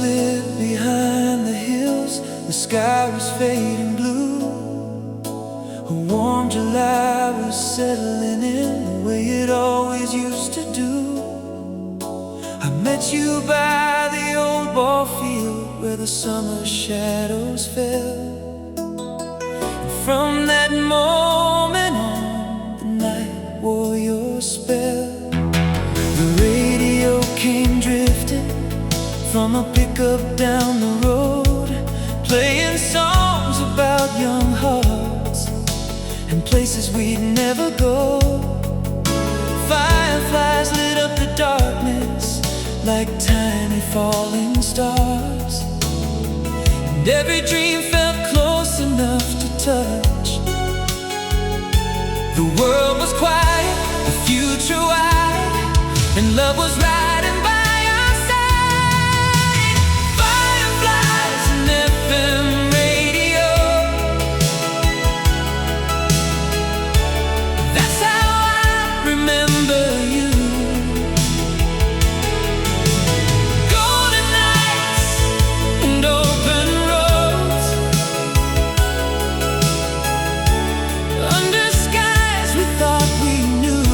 slid behind the hills. The sky was fading blue. A warm July was settling in the way it always used to do. I met you by the old ball field where the summer shadows fell. And from that moment on, the night wore your spell. The radio came drifting from a pickup down the road, playing songs about young hearts and places we'd never go. Fireflies lit up the darkness like tiny falling stars, and every dream felt close enough to touch. The world was quiet, the future wide, and love was riding by our side. Fireflies and FM radio, that's how I remember you. Golden nights and open roads, under skies we thought we knew.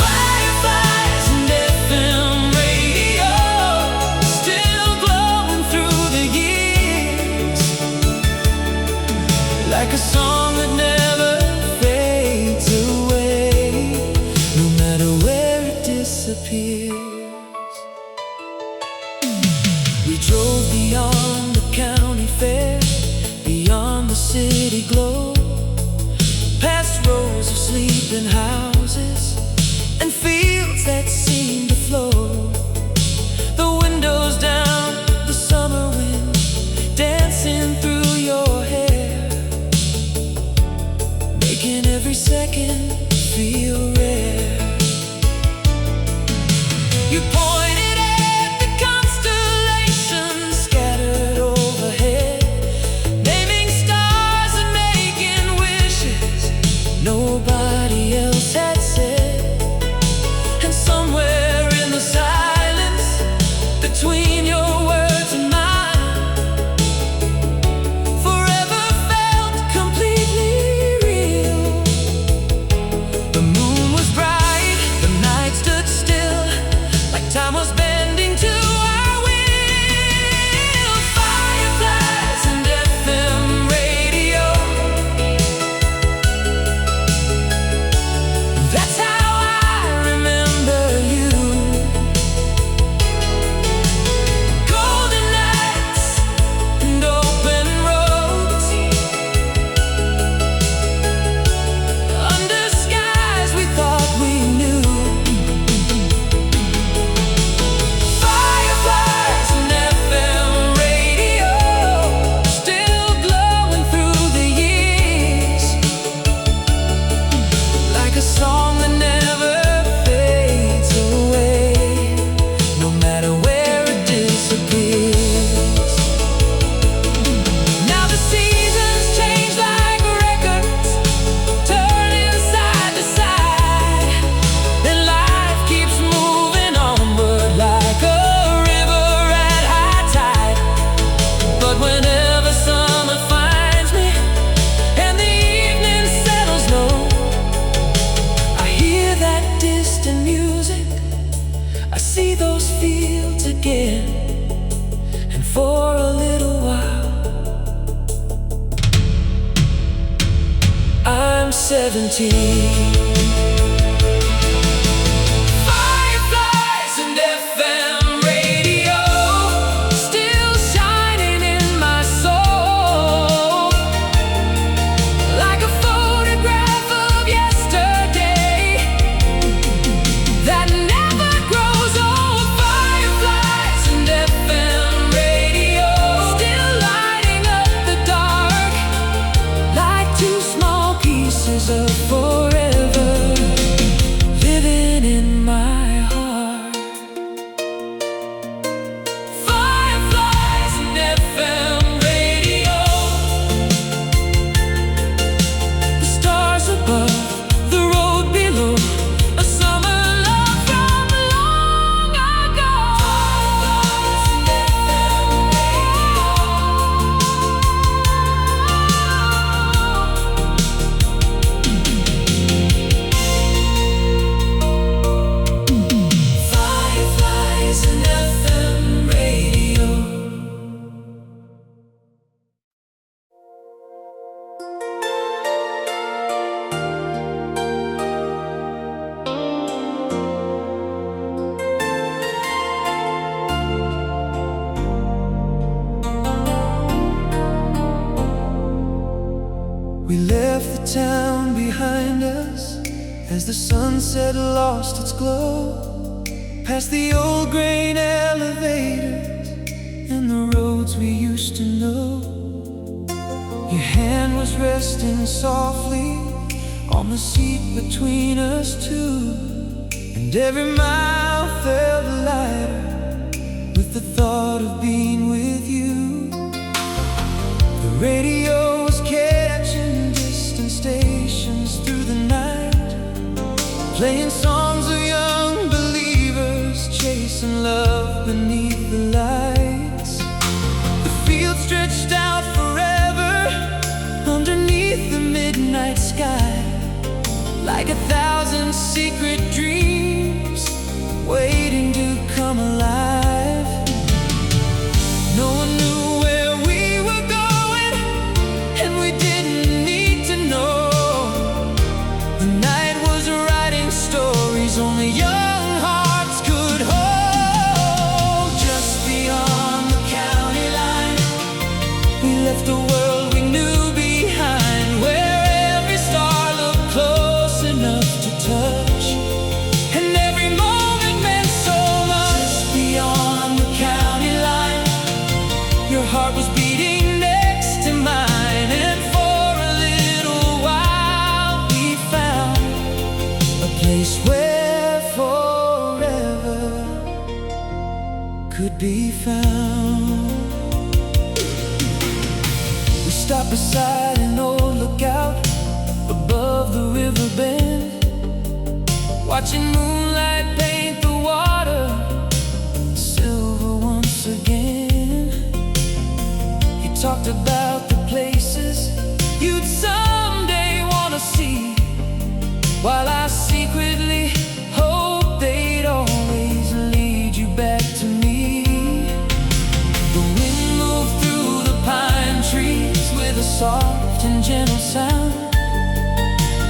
Fireflies and FM radio, still glowing through the years, like a song that never fades away, no matter where it disappears. We drove beyond the county fair, beyond the city glow, past rows of sleeping houses and fields that seemed to flow. The windows down, the summer wind dancing through your hair, making every second feel rare. You pointed at the constellations scattered overhead, naming stars and making wishes nobody else had said. And somewhere in the silence between your words and mine, forever felt completely real. The moon was bright, the night stood still, like time was bending to our will. Fireflies and FM radio, that's how I remember you. Golden nights and open roads, under skies we thought we knew. Fireflies and FM radio, still glowing through the years, like a song that never fades away, no matter where it disappears. Now the seasons change like records, turning side to side. Then life keeps moving onward like a river at high tide. But whenever summer finds me and the evening settles low, I hear that distant music, I see those fields again, and for a little while I'm 17. Fireflies and FM radio, still shining in my soul, like a photograph of yesterday that never grows old. Fireflies and FM radio, still lighting up the dark, like two small pieces of forever. as the sunset lost its glow, past the old grain elevators and the roads we used to know. Your hand was resting softly on the seat between us two, and every mile felt lighter with the thought of being with you. The radio was catching distant stations through the night, playing songs of young believers chasing love beneath the lights. The field stretched out forever underneath the midnight sky, like 1,000 secret dreams waiting to come alive. No one knew where we were going, and we didn't need to know. The night was writing stories only young hearts could hold. Just beyond the county line, we left the world we knew behind, where every star looked close enough to touch, and every moment meant so much. Just beyond the county line, your heart was beating next to mine, and for a little while we found a place where forever could be found. We stopped beside an old lookout above the river bend, watching moonlight paint the water silver once again. He talked about the places you'd someday want to see, while I secretly hoped they'd always lead you back to me. The wind moved through the pine trees with a soft and gentle sound,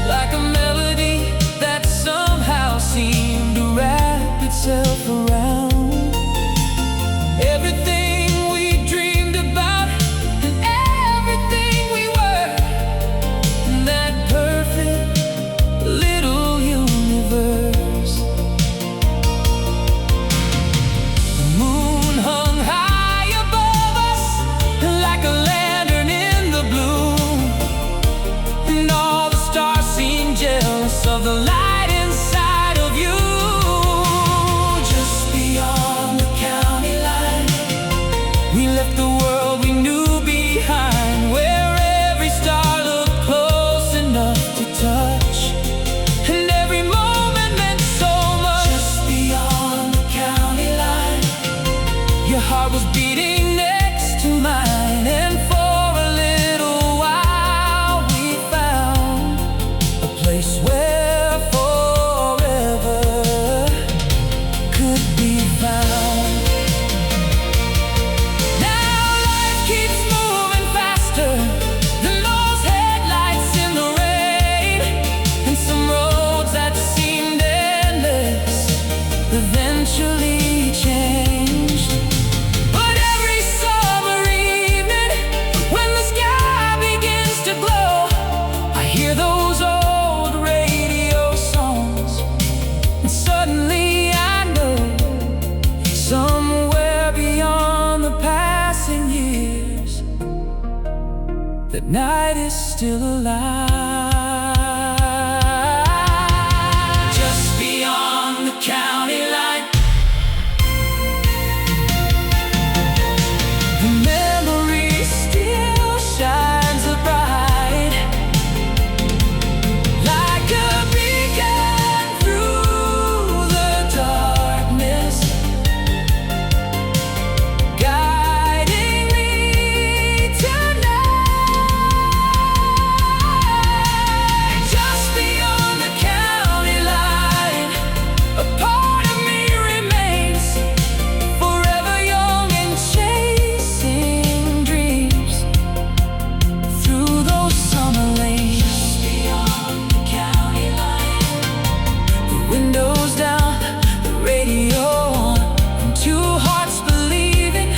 like a melody that somehow seemed to wrap itself around everything we dreamed about and everything we were in that perfect little universe. The moon hung high above us like a lantern in the blue, and all the stars seemed jealous of the light inside of you. Just beyond the county line, we left the world we knew behind, where every star looked close enough to touch, and every moment meant so much. Just beyond the county line, your heart was beating next to mine, and for a little while we found a place where forever could be found. Now life keeps moving faster than those headlights in the rain, and some roads that seemed endless eventually changed. But every summer evening, when the sky begins to glow, I hear those old radio songs, and suddenly I know somewhere beyond the passing years, that night is still alive. Just beyond the county line, the memory still shines bright, like a beacon through the darkness, guiding me tonight. Just beyond the county line, a part of me remains, forever young and chasing dreams through those summer lanes. Just beyond the county line, the windows down, the radio on, and two hearts believing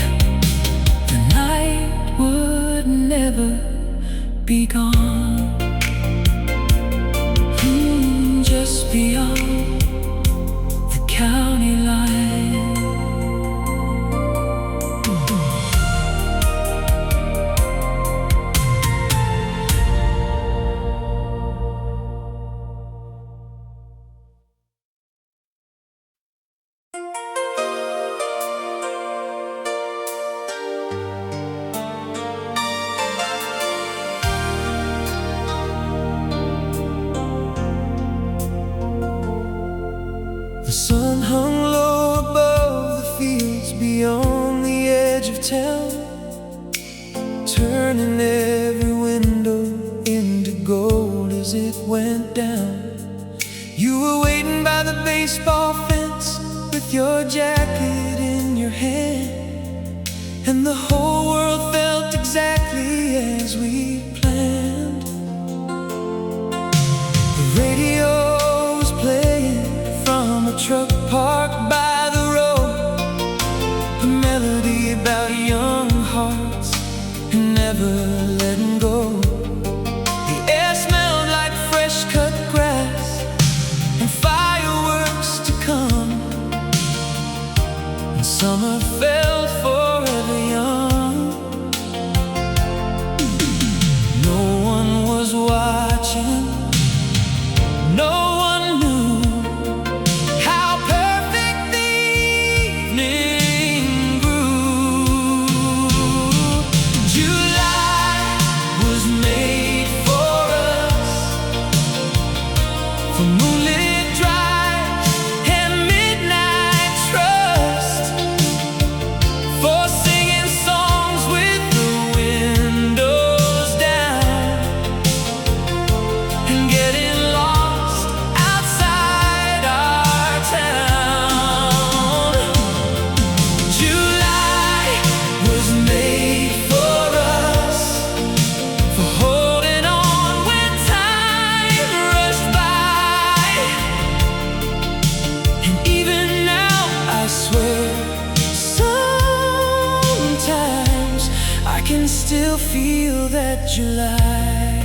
the night would never be gone. Just when the whole world felt exactly as we planned. The radio was playing from a truck parked by the road, a melody about young hearts and never letting go. The air smelled like fresh cut grass and fireworks to come, and summer felt forever young. No one was watching, no one knew how perfect the evening grew. July was made for us, for moonlit drives and midnight trust, for singing songs with the windows down and getting lost outside our town. July was made for us, for holding on when time rushed by. And even now, I swear, sometimes I can still feel that July.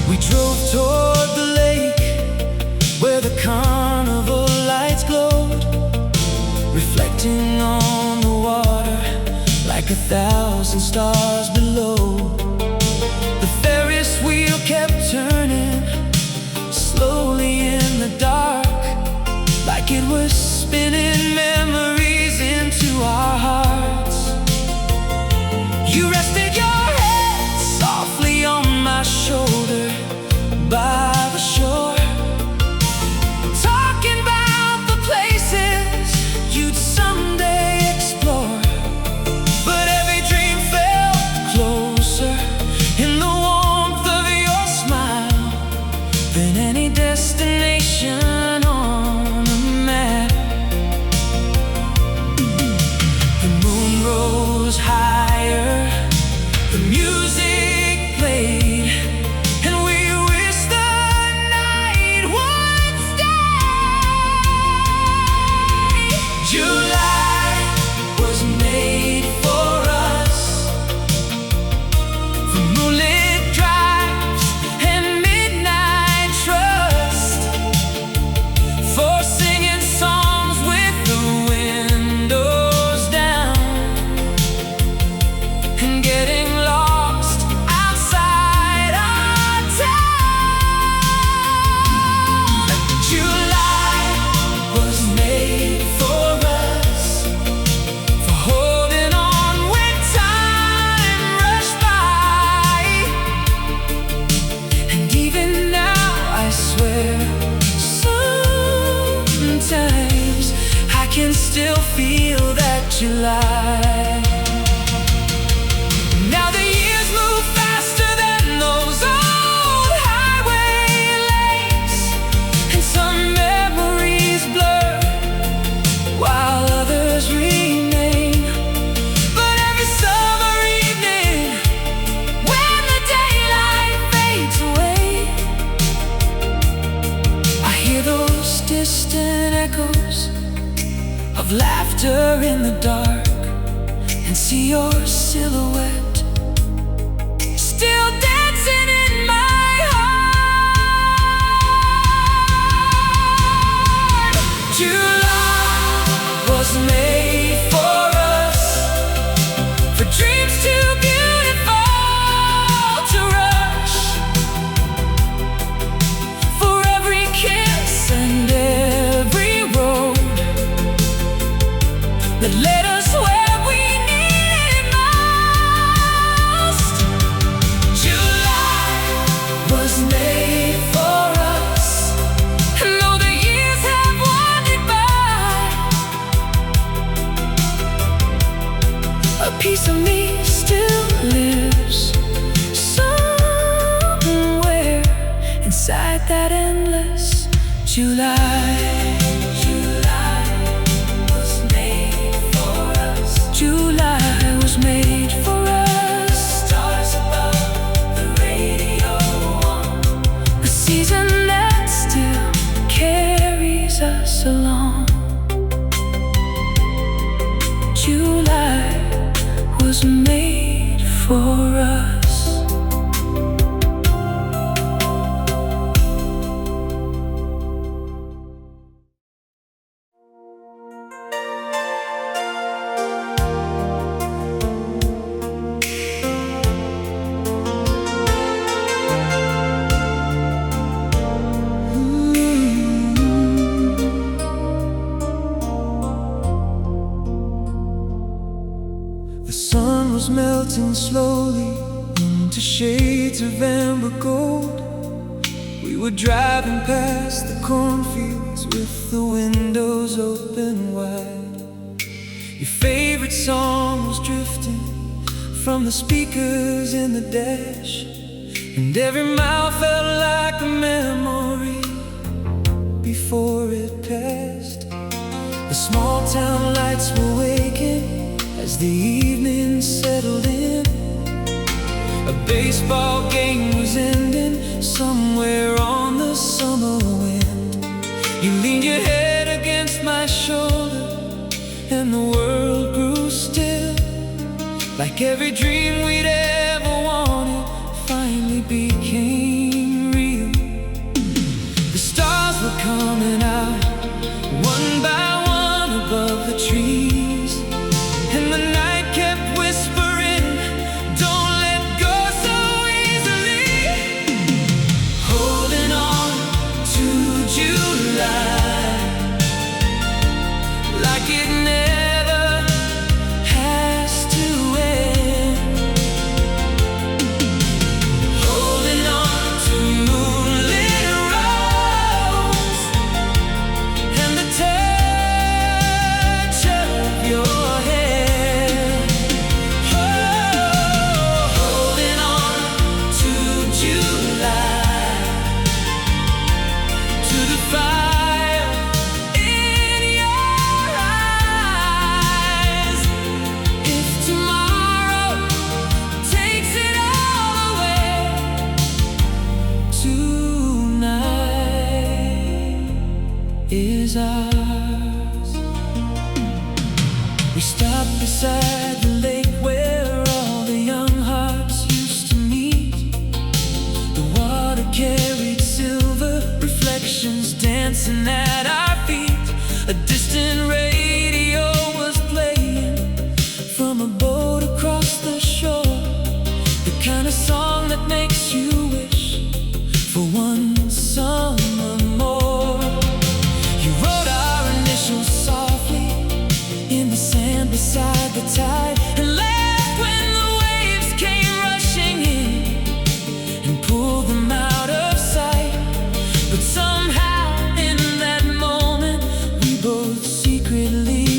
We drove toward the lake where the carnival lights glowed, reflecting on the water like 1,000 stars below. The Ferris wheel kept turning slowly in the dark, like it was spinning memories into our hearts. You rested your head softly on my shoulder by the shore, talking about the places you'd someday explore. But every dream felt closer in the warmth of your smile than any destination on a map. The moon rose higher, the music played, and we wished the night would stay. July was made for us, for moonlit drives and midnight trust, for singing songs with the windows down and getting lost outside our town. July was made for us, for holding on when time rushed by. And even now, I swear, sometimes I can still feel that July. Now the years move faster than those old highway lanes, and some memories blur while others remain. But every summer evening, when the daylight fades away, I hear those distant echoes of laughter in the dark, and see your silhouette still dancing in my heart. July was made for us, for dreams too beautiful to rush, for every kiss and every road that led us where we needed most. July was made for us, and though the years have wandered by, a piece of me still lives somewhere inside that endless July. was made for us. The sun was melting slowly into shades of amber gold. We were driving past the cornfields with the windows open wide. Your favorite song was drifting from the speakers in the dash, and every mile felt like a memory before it passed. The small town lights were waking as the evening settled in. A baseball game was ending somewhere on the summer wind. You leaned your head against my shoulder and the world grew still, like every dream we'd ever wanted finally became real. The stars were coming out one by one above the trees, and the night kept whispering, don't let go so easily. Holding on to July like it never has to end. Holding on to moonlit roads and the touch of your hair. Holding on to July, to the fire in your eyes. If tomorrow takes it all away, tonight is ours. We stopped beside the lake where all the young hearts used to meet. The water carried silver reflections dancing at our feet. A distant radio was playing from a boat across the shore, the kind of song that makes you wish for one summer more. You wrote our initials softly in the sand beside the tide, and laughed when the waves came rushing in and pulled them out of sight. But somehow in that moment we both secretly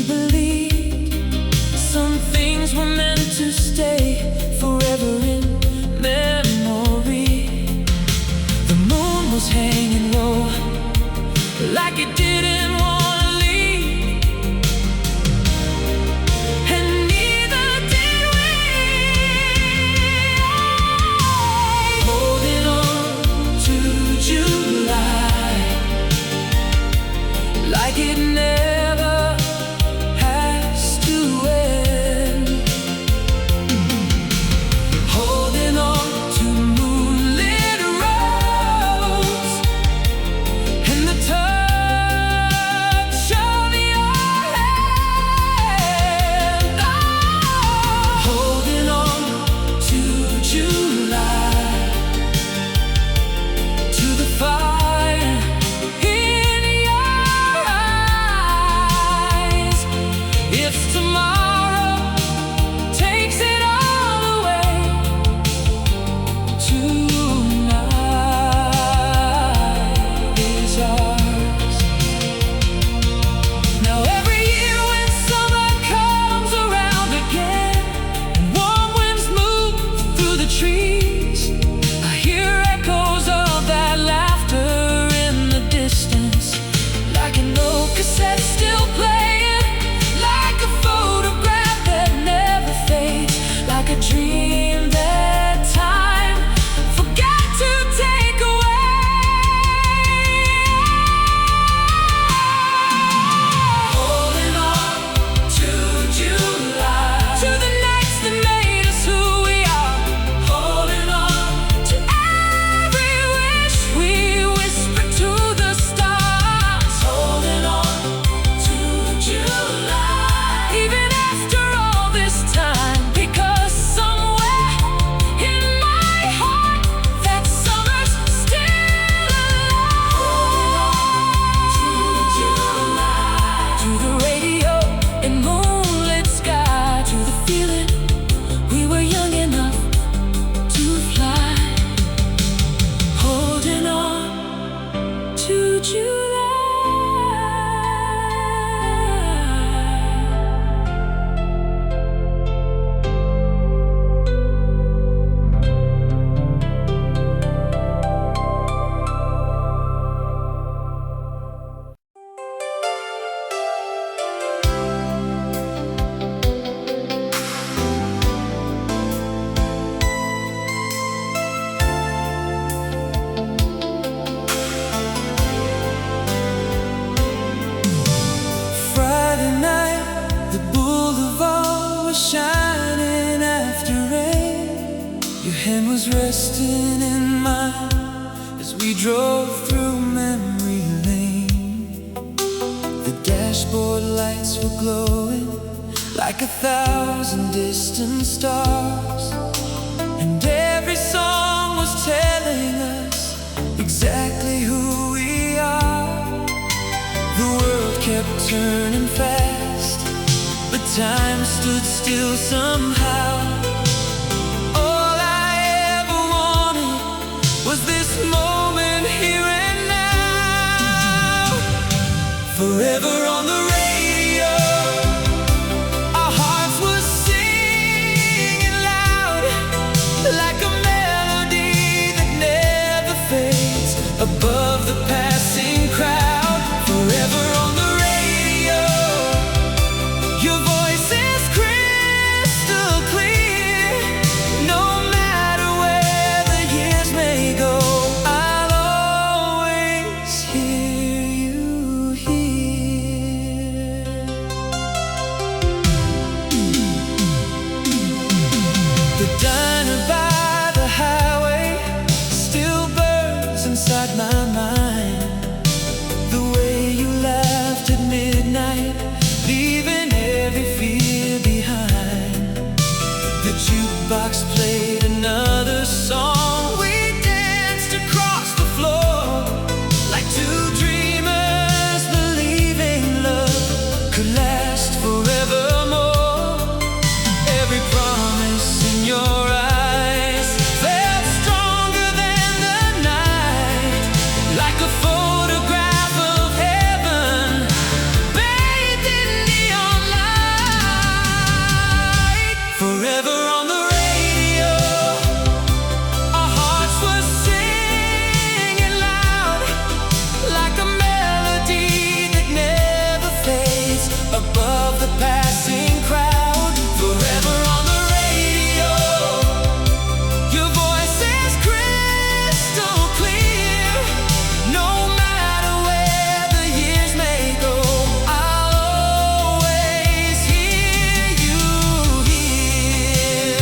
was resting in mine as we drove through memory lane. The dashboard lights were glowing like 1,000 distant stars, and every song was telling us exactly who we are. The world kept turning fast, but time stood still somehow. All I ever wanted was this moment here and now. Forever on the radio, our hearts were singing loud, like a melody that never fades above the passing crowd. Forever on the radio, your voice is crystal clear. No matter where the years may go, I'll always hear you here. The diner by the highway still burns inside my mind. The way you laughed at midnight, leaving every fear behind. The jukebox played another song. We danced across the floor like two dreamers, believing love could last forevermore. Every promise in your eyes felt stronger than the night, like a photograph of heaven bathed in neon light. Forever on the radio, our hearts were singing loud, like a melody that never fades above the passing crowd. Forever on the radio, your voice is crystal clear. No matter where the years may go, I'll always hear you here.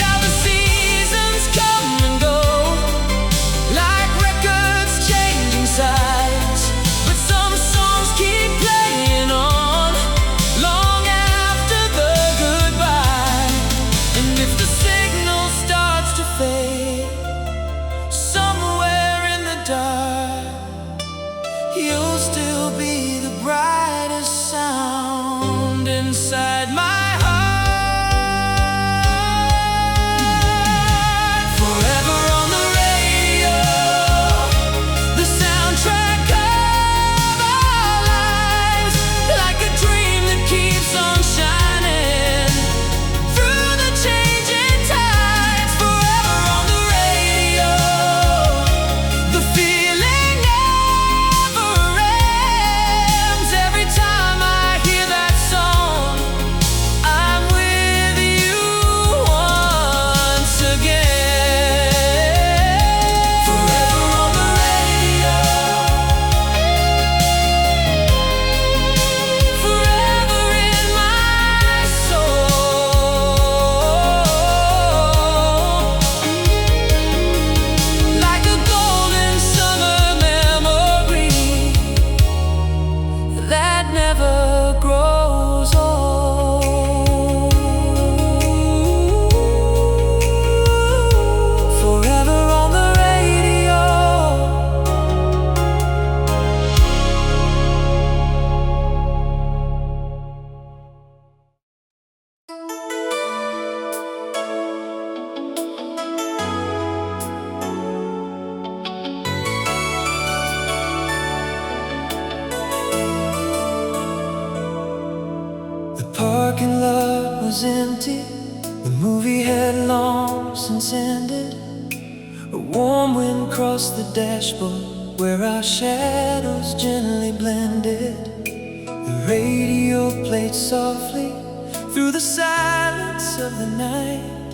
Now the seasons come and go, like records changing sides, but some songs keep playing on long after the goodbye. And if the signal starts to fade somewhere in the dark, you'll still be the brightest sound inside my heart. Forever on the radio, the soundtrack of our lives, like a dream that keeps on shining through the changing tides. Forever on the radio, the feeling never ends. Every time I hear that song, I'm with you once again. Forever on the radio, forever in my soul, like a golden summer memory that never grows old. Forever on the radio. The parking lot was empty, the movie had long since ended. A warm wind crossed the dashboard where our shadows gently blended. The radio played softly through the silence of the night,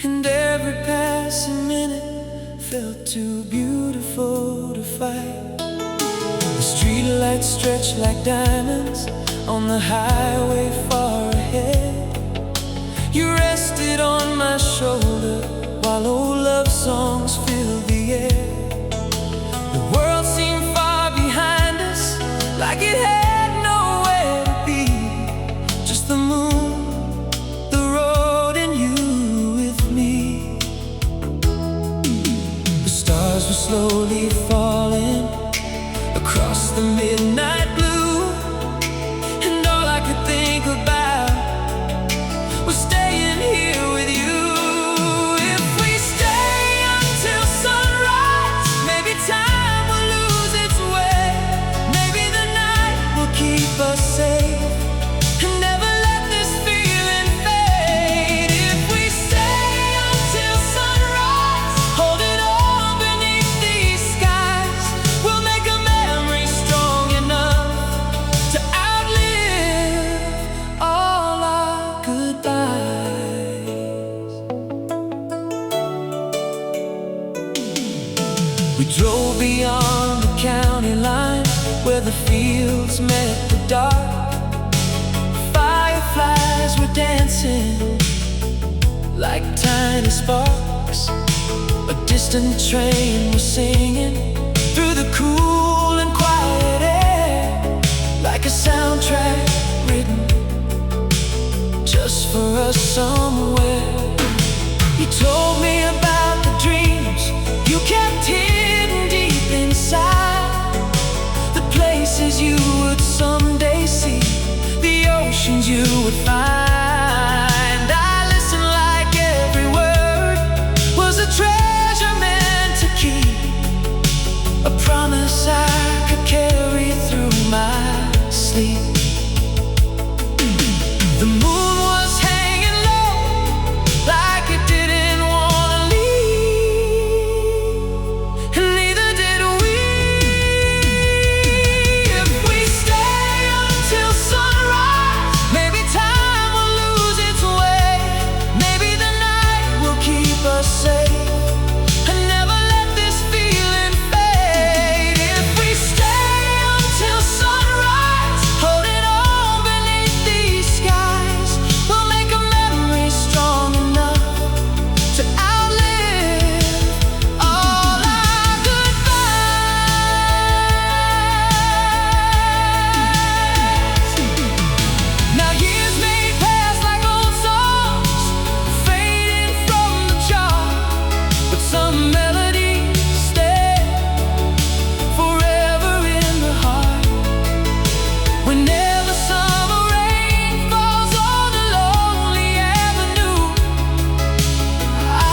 and every passing minute felt too beautiful to fight. The streetlights stretched like diamonds on the highway far ahead. You rested on my shoulder while old love songs filled the air. The world seemed far behind us, like it had nowhere to be. Just the moon, the road, and you with me. The stars were slowly falling across the midnight blue, and all I could think about was staying here with you. If we stay until sunrise, maybe time will lose its way. Maybe the night will keep us safe and never let this feeling fade. If we stay until sunrise, holding on beneath these skies, we'll make a memory strong enough to outlive all our goodbyes. We drove beyond the county line where the fields met the dark. Fireflies were dancing like tiny sparks. A distant train was singing through the cool and quiet air, like a soundtrack written just for us somewhere. You told me about the dreams you kept hidden deep inside, the places you would someday see, the oceans you would find. I listened like every word was a treasure meant to keep, a promise I could carry through my sleep. The moon was hanging low, like it didn't want to leave, and neither did we. If we stay until sunrise, maybe time will lose its way. Maybe the night will keep us safe and never let this feeling fade. If we stay until sunrise, holding on beneath these skies, we'll make a memory strong enough to outlive all our goodbyes. Now years may pass like old songs, fading from the chart, but some melodies stay forever in the heart. Whenever summer rain falls on a lonely avenue,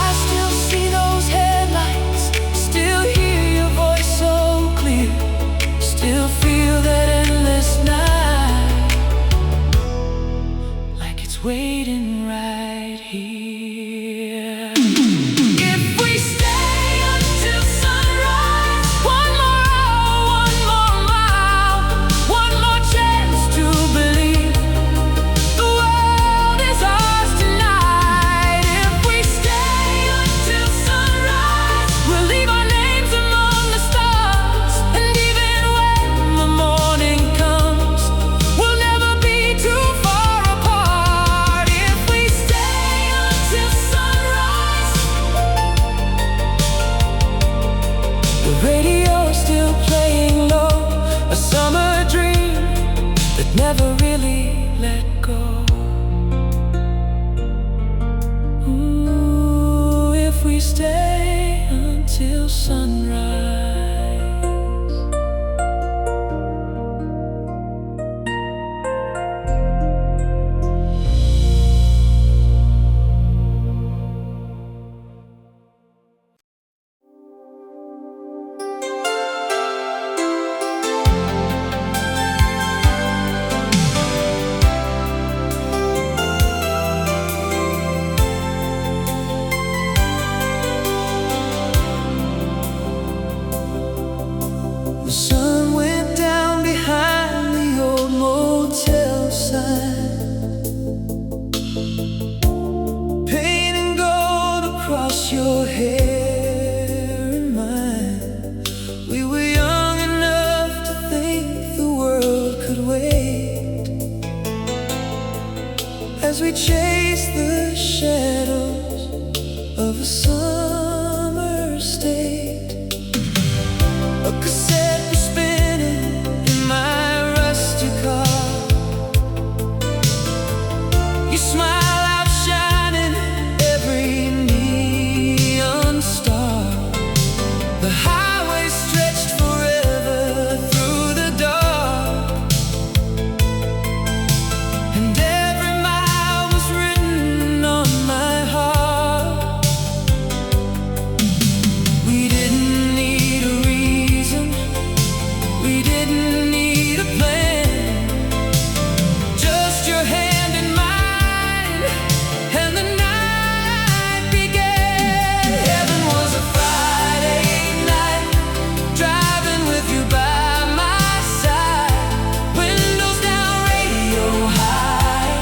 I still see those headlights, still hear your voice so clear, still feel that endless night, like it's waiting right here. If we stay until sunrise, one more hour, one more mile, one more chance to believe the world is ours tonight. If we stay until sunrise, we'll leave our names among the stars, and even when the morning comes, we'll never be too far apart. If we stay until sunrise, the radio's still playing low, a summer dream that never really let go. Ooh, if we stay until sunrise. we chased the shadows of a summer state. A cassette was spinning in my rusty car. You smile outshining every neon star. The highway stretched forever through the dark, and every mile was written on my heart. We didn't need a reason, we didn't need a plan, just your hand in mine, and the night began. Heaven was a Friday night, driving with you by my side, windows down, radio high,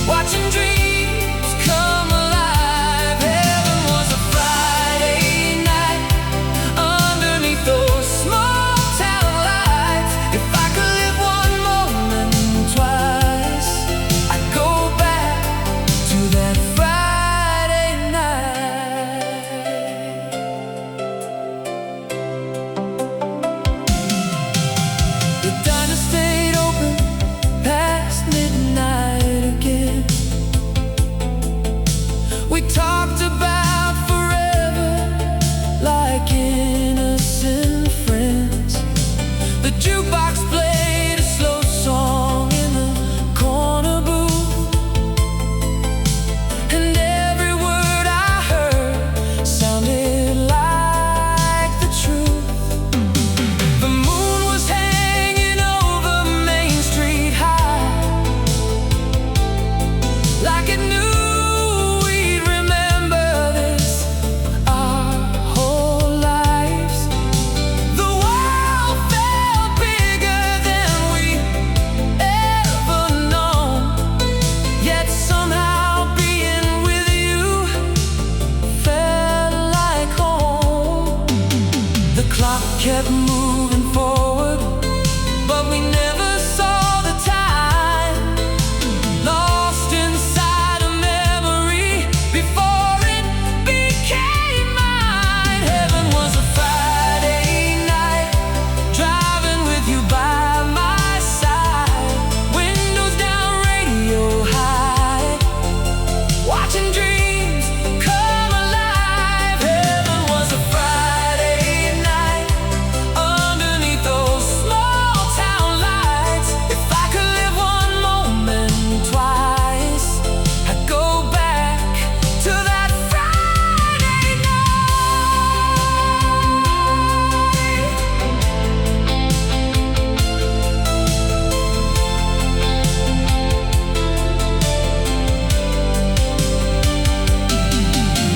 watching dreams come alive. Heaven was a Friday night, underneath those small town lights. If I could live one moment twice, I'd go back to that Friday night. The diner stayed open past midnight again. We talked about forever like innocent friends. The jukebox played a slow song in the corner booth, and every word I heard sounded like the truth. The moon was hanging over Main Street High, like it knew we'd remember this our whole lives. The world felt bigger than we ever known, yet somehow being with you felt like home. The clock kept moving forward, but we never saw the time, lost inside a memory before it became mine. Heaven was a Friday night, driving with you by my side, windows down, radio high, watching dreams come alive. Heaven was a Friday night, underneath those small town lights. If I could live one moment twice, I'd go back to that Friday night.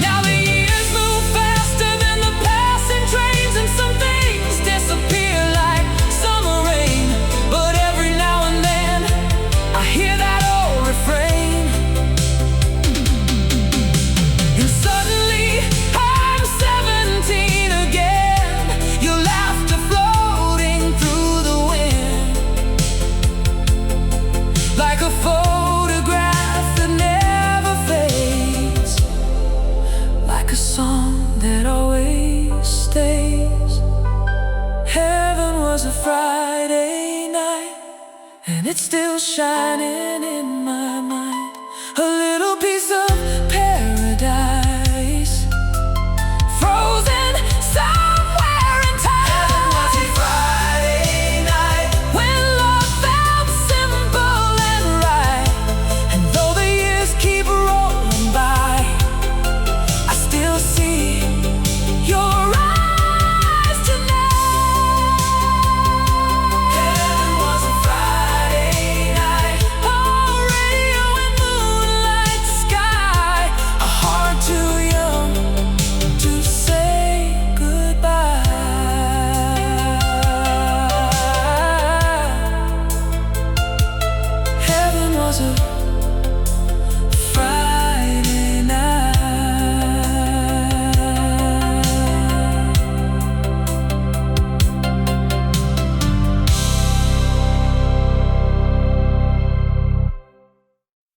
Now the years move faster than the passing trains, and some things disappear like summer rain. But every now and then I hear that old refrain, and suddenly I'm 17 again. Your laughter floating through the wind, like a photograph that never fades, like a song that always stays. Heaven was a Friday night, and it's still shining in my mind. A little piece of paradise, frozen somewhere in time. Heaven was a Friday night, when love felt simple and right. And though the years keep rolling by, I still see your eyes tonight. Heaven was a Friday night, oh, radio and moonlight sky, a heart too young to say goodbye. Heaven was a